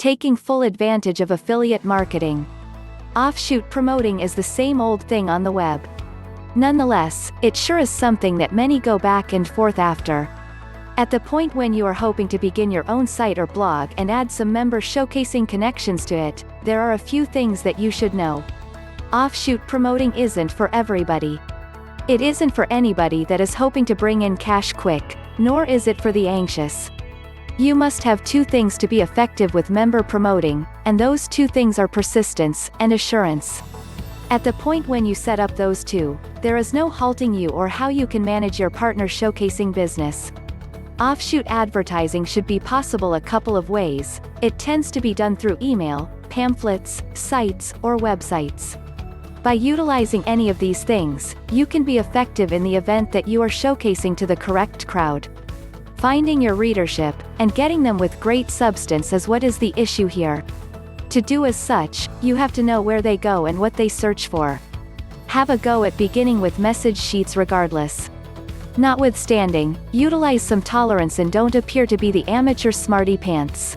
Taking full advantage of affiliate marketing. Offshoot promoting is the same old thing on the web. Nonetheless, it sure is something that many go back and forth after. At the point when you are hoping to begin your own site or blog and add some member showcasing connections to it, there are a few things that you should know. Offshoot promoting isn't for everybody. It isn't for anybody that is hoping to bring in cash quick, nor is it for the anxious. You must have two things to be effective with member promoting, and those two things are persistence and assurance. At the point when you set up those two, there is no halting you or how you can manage your partner showcasing business. Offshoot advertising should be possible a couple of ways. It tends to be done through email, pamphlets, sites, or websites. By utilizing any of these things, you can be effective in the event that you are showcasing to the correct crowd. Finding your readership, and getting them with great substance is what is the issue here. To do as such, you have to know where they go and what they search for. Have a go at beginning with message sheets regardless. Notwithstanding, utilize some tolerance and don't appear to be the amateur smarty pants.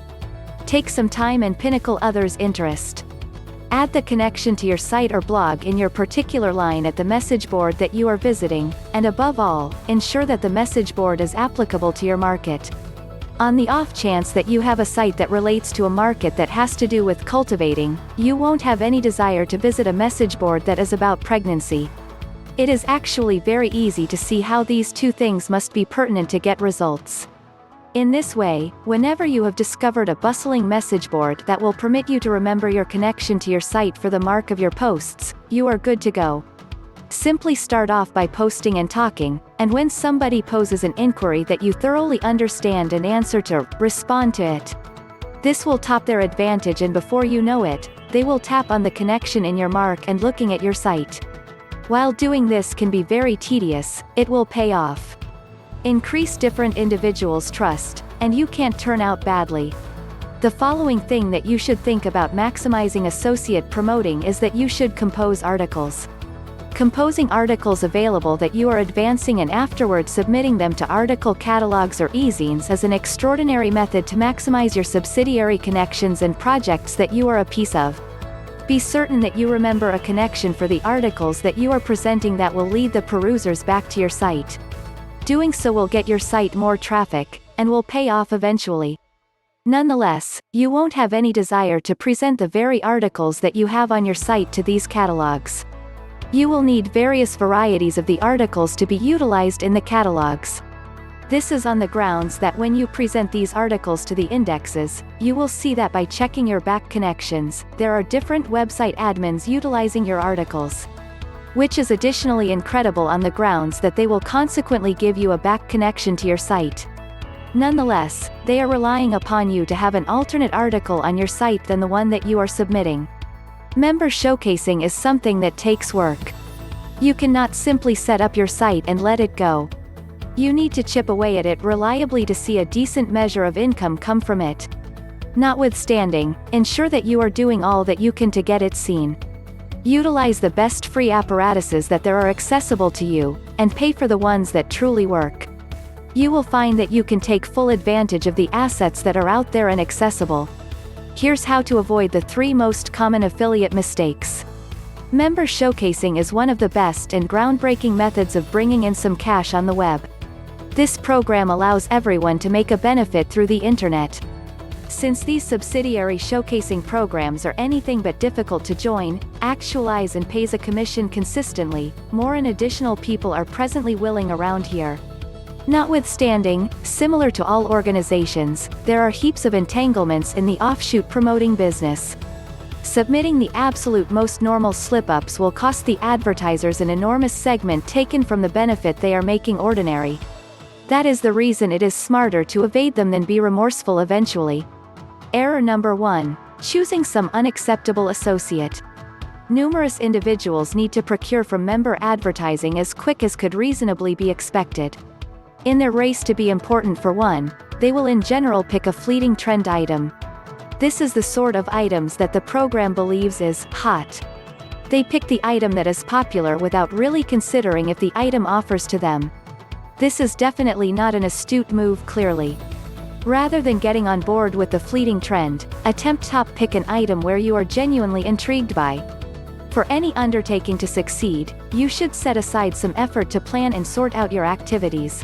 Take some time and pinnacle others' interest. Add the connection to your site or blog in your particular line at the message board that you are visiting, and above all, ensure that the message board is applicable to your market. On the off chance that you have a site that relates to a market that has to do with cultivating, you won't have any desire to visit a message board that is about pregnancy. It is actually very easy to see how these two things must be pertinent to get results. In this way, whenever you have discovered a bustling message board that will permit you to remember your connection to your site for the mark of your posts, you are good to go. Simply start off by posting and talking, and when somebody poses an inquiry that you thoroughly understand and answer to, respond to it. This will top their advantage, and before you know it, they will tap on the connection in your mark and looking at your site. While doing this can be very tedious, it will pay off. Increase different individuals' trust, and you can't turn out badly. The following thing that you should think about maximizing associate promoting is that you should compose articles. Composing articles available that you are advancing and afterwards submitting them to article catalogs or e-zines is an extraordinary method to maximize your subsidiary connections and projects that you are a piece of. Be certain that you remember a connection for the articles that you are presenting that will lead the perusers back to your site. Doing so will get your site more traffic, and will pay off eventually. Nonetheless, you won't have any desire to present the very articles that you have on your site to these catalogs. You will need various varieties of the articles to be utilized in the catalogs. This is on the grounds that when you present these articles to the indexes, you will see that by checking your back connections, there are different website admins utilizing your articles. Which is additionally incredible on the grounds that they will consequently give you a back connection to your site. Nonetheless, they are relying upon you to have an alternate article on your site than the one that you are submitting. Member showcasing is something that takes work. You cannot simply set up your site and let it go. You need to chip away at it reliably to see a decent measure of income come from it. Notwithstanding, ensure that you are doing all that you can to get it seen. Utilize the best free apparatuses that there are accessible to you, and pay for the ones that truly work. You will find that you can take full advantage of the assets that are out there and accessible. Here's how to avoid the 3 most common affiliate mistakes. Member showcasing is one of the best and groundbreaking methods of bringing in some cash on the web. This program allows everyone to make a benefit through the internet. Since these subsidiary showcasing programs are anything but difficult to join, actualize and pays a commission consistently, more and additional people are presently willing around here. Notwithstanding, similar to all organizations, there are heaps of entanglements in the offshoot promoting business. Submitting the absolute most normal slip-ups will cost the advertisers an enormous segment taken from the benefit they are making ordinary. That is the reason it is smarter to evade them than be remorseful eventually. Error number 1. Choosing some unacceptable associate. Numerous individuals need to procure from member advertising as quick as could reasonably be expected. In their race to be important for one, they will in general pick a fleeting trend item. This is the sort of items that the program believes is hot. They pick the item that is popular without really considering if the item offers to them. This is definitely not an astute move clearly. Rather than getting on board with the fleeting trend, attempt to pick an item where you are genuinely intrigued by. For any undertaking to succeed, you should set aside some effort to plan and sort out your activities.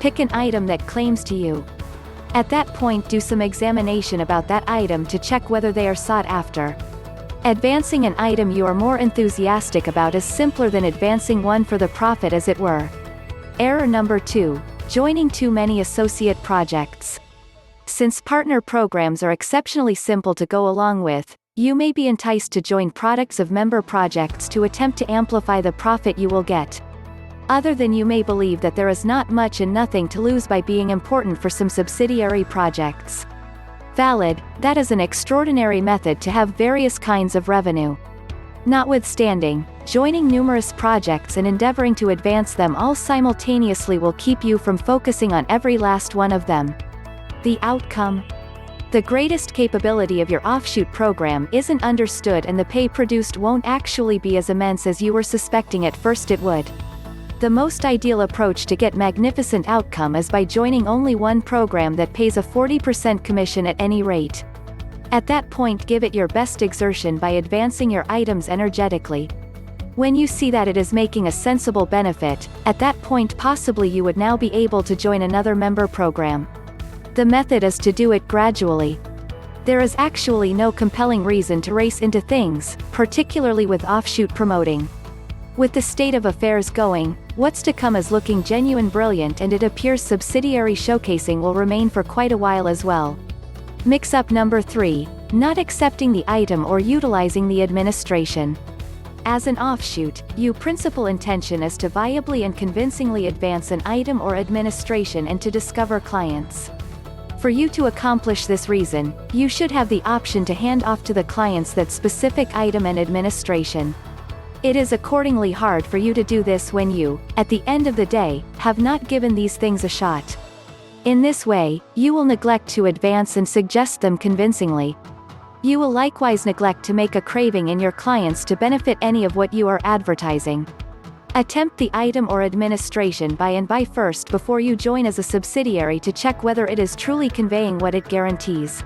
Pick an item that claims to you. At that point, do some examination about that item to check whether they are sought after. Advancing an item you are more enthusiastic about is simpler than advancing one for the profit, as it were. Error number 2. Joining too many associate projects. Since partner programs are exceptionally simple to go along with, you may be enticed to join products of member projects to attempt to amplify the profit you will get. Other than you may believe that there is not much and nothing to lose by being important for some subsidiary projects. Valid, that is an extraordinary method to have various kinds of revenue. Notwithstanding, joining numerous projects and endeavoring to advance them all simultaneously will keep you from focusing on every last one of them. The outcome? The greatest capability of your offshoot program isn't understood, and the pay produced won't actually be as immense as you were suspecting at first it would. The most ideal approach to get magnificent outcome is by joining only one program that pays a 40% commission at any rate. At that point, give it your best exertion by advancing your items energetically. When you see that it is making a sensible benefit, at that point possibly you would now be able to join another member program. The method is to do it gradually. There is actually no compelling reason to race into things, particularly with offshoot promoting. With the state of affairs going, what's to come is looking genuine brilliant, and it appears subsidiary showcasing will remain for quite a while as well. Mix-up number 3. Not accepting the item or utilizing the administration. As an offshoot, your principal intention is to viably and convincingly advance an item or administration and to discover clients. For you to accomplish this reason, you should have the option to hand off to the clients that specific item and administration. It is accordingly hard for you to do this when you, at the end of the day, have not given these things a shot. In this way, you will neglect to advance and suggest them convincingly. You will likewise neglect to make a craving in your clients to benefit any of what you are advertising. Attempt the item or administration by and by first before you join as a subsidiary to check whether it is truly conveying what it guarantees.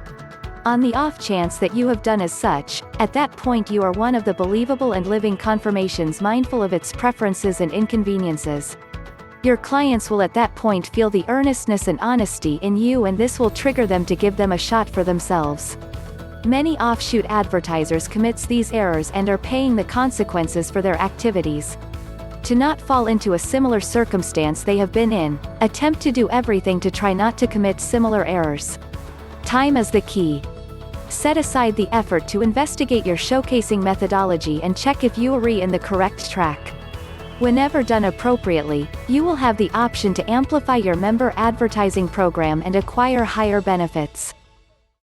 On the off chance that you have done as such, at that point you are one of the believable and living confirmations mindful of its preferences and inconveniences. Your clients will at that point feel the earnestness and honesty in you, and this will trigger them to give them a shot for themselves. Many offshoot advertisers commits these errors and are paying the consequences for their activities. To not fall into a similar circumstance they have been in, attempt to do everything to try not to commit similar errors. Time is the key. Set aside the effort to investigate your showcasing methodology and check if you are in the correct track. Whenever done appropriately, you will have the option to amplify your member advertising program and acquire higher benefits.